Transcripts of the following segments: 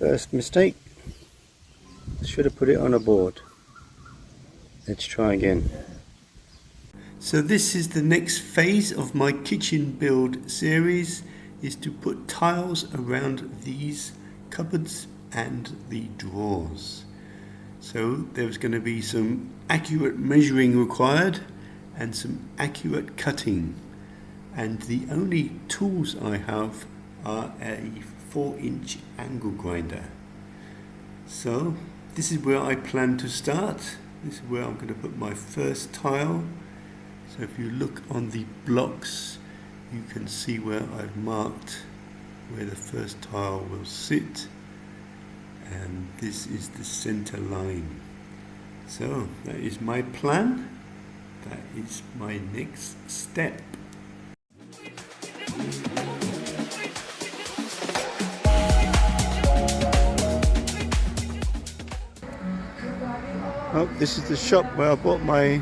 First mistake. Should have put it on a board. Let's try again. So this is the next phase of my kitchen build series, is to put tiles around these cupboards and the drawers. So there's going to be some accurate measuring required and some accurate cutting, and the only tools I have are a 4-inch angle grinder. So this is where I plan to start. This is where I'm going to put my first tile. So if you look on the blocks, you can see where I've marked where the first tile will sit, and this is the center line. So that is my plan. That is my next step. Oh, this is the shop where I bought my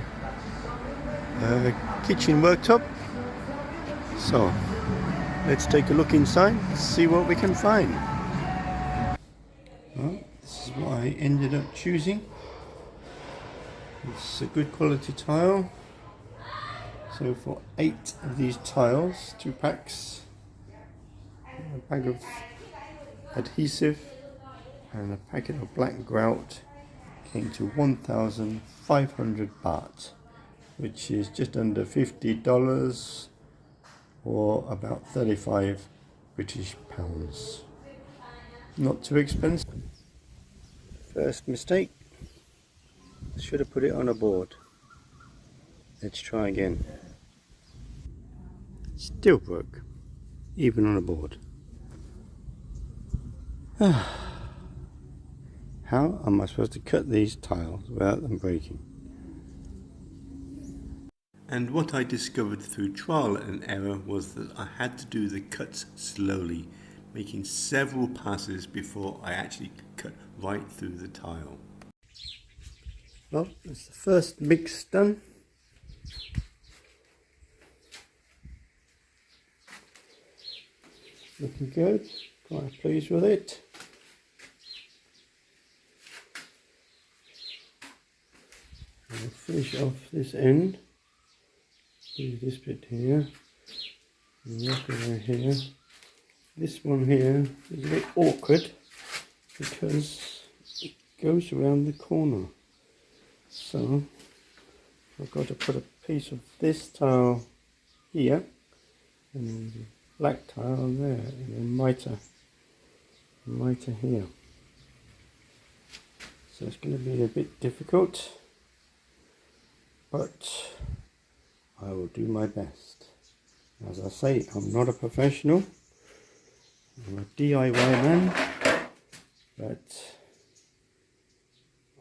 kitchen worktop. So let's take a look inside, see what we can find. Well, this is what I ended up choosing. It's a good quality tile. So for 8 of these tiles, 2 packs, a bag of adhesive and a packet of black grout came to 1,500 baht, which is just under $50 or about 35 British pounds. Not too expensive. First mistake. Should have put it on a board. Let's try again. Still broke, even on a board. How am I supposed to cut these tiles without them breaking? And what I discovered through trial and error was that I had to do the cuts slowly, making several passes before I actually cut right through the tile. Well, that's the first mix done. Looking good, quite pleased with it. I'll finish off this end. Do this bit here, and work over here. This one here is a bit awkward because it goes around the corner. So I've got to put a piece of this tile here and the black tile there, and then mitre here. So it's going to be a bit difficult, but I will do my best. As I say, I'm not a professional. I'm a DIY man, but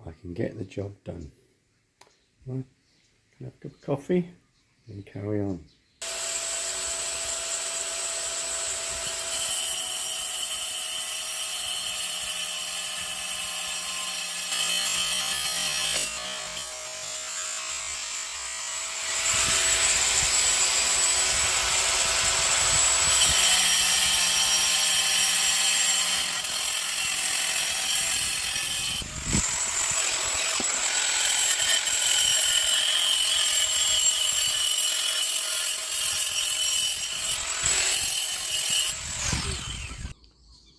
I can get the job done. Right, can I have a cup of coffee and carry on.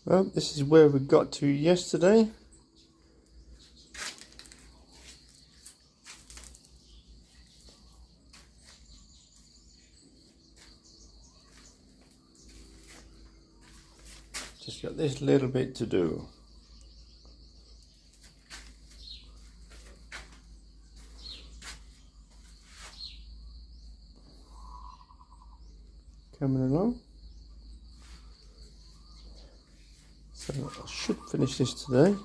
Well, this is where we got to yesterday. Just got this little bit to do. Coming along. So I should finish this today.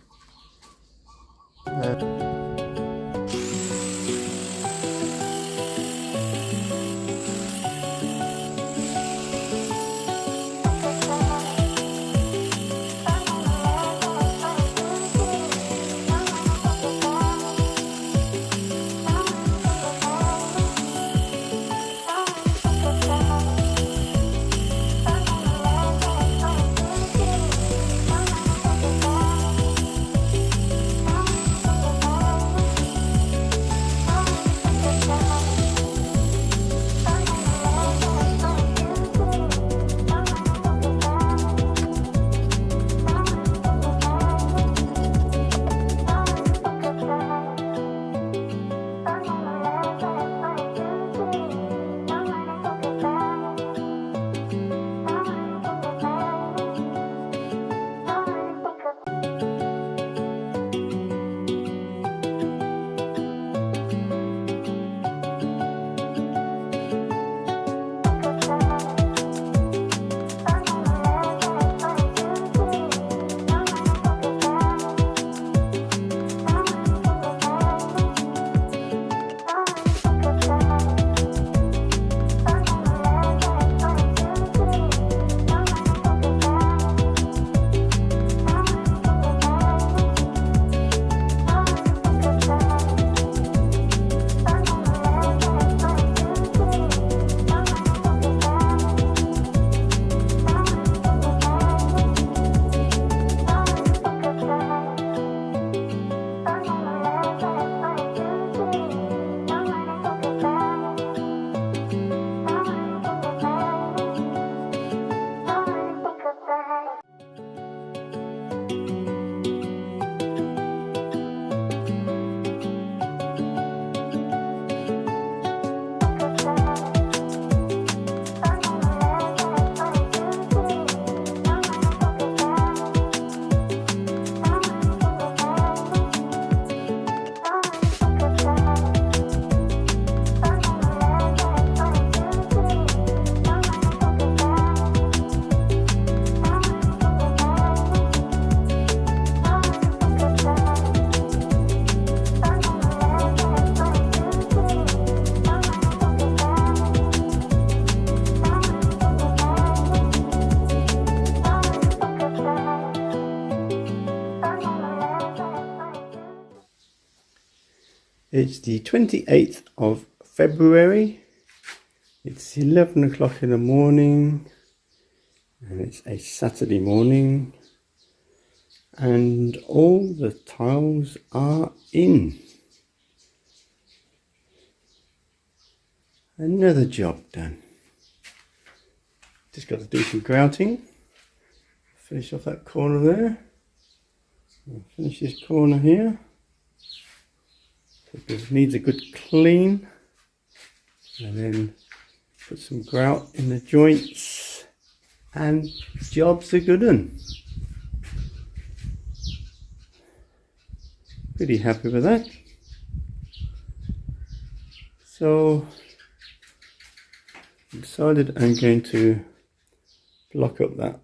It's the 28th of February. It's 11 o'clock in the morning and it's a Saturday morning and all the tiles are in. Another job done. Just got to do some grouting. Finish off that corner there. I'll finish this corner here. It needs a good clean. And then put some grout in the joints. And job's a good one. Pretty happy with that. So I decided I'm going to block up that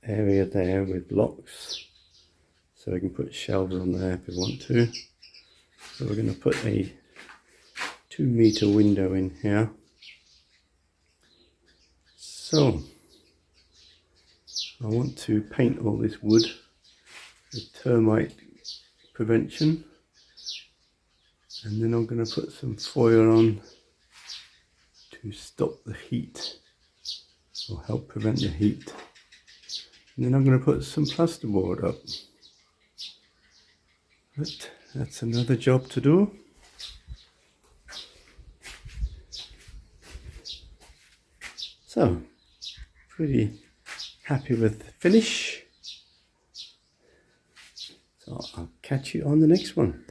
area there with blocks so we can put shelves on there if we want to. So we're going to put a 2-meter window in here. So I want to paint all this wood with termite prevention, and then I'm going to put some foil on to stop the heat or help prevent the heat. And then I'm going to put some plasterboard up. But that's another job to do. So, pretty happy with the finish. So I'll catch you on the next one.